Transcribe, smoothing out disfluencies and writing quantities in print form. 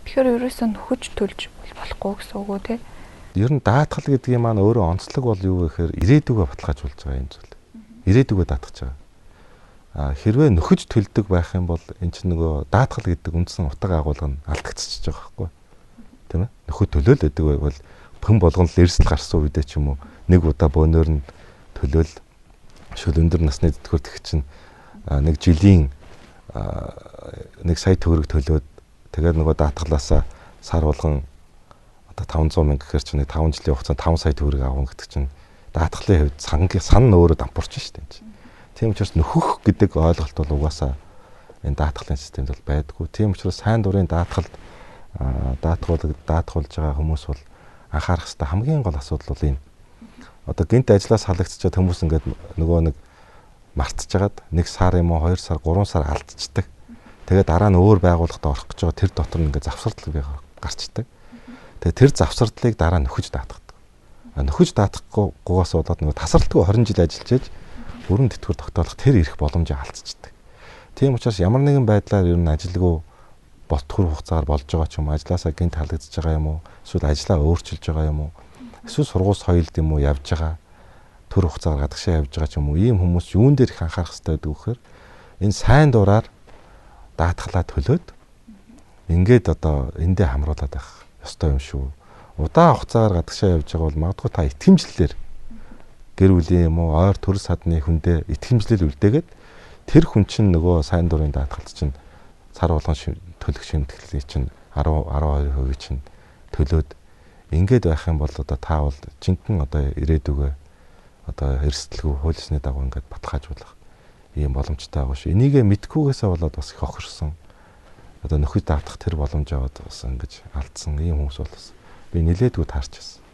Тэгэхээр ерөөсөө нөхөж төлж болохгүй гэсэн үг үү те? Ер нь даатгал гэдгийг маань өөрөө онцлог бол юу вэ гэхээр ирээдүгөө баталгаажуулж байгаа юм зүйл. Ирээдүгөө даатгаж байгаа. Хэрвээ нөхөж төлдөг байх юм бол эн чинь нөгөө даатгал гэдэг үндсэн утга агуулга нь алдагдчихж байгаа байхгүй. Тийм ээ? Нөхөд төлөөл гэдэг бол хэн болгон л эрсдэл гарсан үедээ ч юм уу нэг удаа бөөнөр нь төлөөл шүл өндөр насны тэтгэврт чинь нэг жилийн 1 сая төгрөг төлөөд тэгээд нөгөө даатгалаасаа сар болгон одоо 500 мянга гэхэр чинь 5 жилийн хугацаанд 5 сая төгрөг авах гэдэг чинь даатгалын хувьд сан өөрөө дампуурч шүү дээ. Тийм учраас нөхөх гэдэг ойлголт бол угаасаа энэ даатгалын системд бол байдгүй. Тийм учраас сайн дурын даатгалд даатгуулж байгаа хүмүүс бол анхаарах хэрэгтэй хамгийн гол асуудал бол энэ. Одоо гинт ажлаас халагдчихад хүмүүс ингээд нөгөө нэг мартчихжагаад 1 сар юм уу 2 сар 3 сар алдчихдаг. Тэгээд дараа нь өөр байгууллагад орох гэж байгаа тэр дотор нь ингээд завсардлага гарчдаг. Тэгээд тэр завсардлыг дараа нь нөхөж даатгадаг. Нөхөж даатгахгүйгээс болоод нөгөө тасралтгүй 20 жил ажиллаж ээж өрн тэтгэвэр тогтоолох тэр ирэх боломжийг алдчихдаг. Тийм учраас ямар нэгэн байдлаар ер нь ажилгүй болтгор хугацаагаар болж байгаа ч юм уу ажлаасаа гинт халагдчихж байгаа юм уу эсвэл ажлаа өөрчилж байгаа юм уу эсвэл сургууль соёлд юм уу явж байгаа төр хугацаагаар гадагшаа явж байгаа ч юм уу ийм хүмүүс юун дээр их анхаарах хэрэгтэй гэдэг вэхээр энэ сайн дураар даатгалаа төлөөд ингээд одоо эндээ хамруулад байх ёстой юм шүү. Удаан хугацаагаар гадагшаа явж байгаа бол магадгүй та итгэмжлэлээр гэр бүлийн юм уу ойр төр садны хүндээ итгэмжлэл үлдээгээд тэр хүн чинь нөгөө сайн дурын даатгалт чинь сар болгон төлөх шимтгэлийг чинь 12% чинь төлөөд ингээд байх юм бол одоо та бол жинхэнэ одоо ирээдүгөө одоо эрсдэлгүй хуулийн дагуу ингээд баталгаажуулах ийм боломжтой байгаа шүү. Энийгээ мэдхгүйгээсээ болоод бас их хохирсон. Одоо нөхөд даатгах тэр боломж аваад бас ингэж алдсан ийм хүмүүс бол бас би нилээдгүй таарч байна.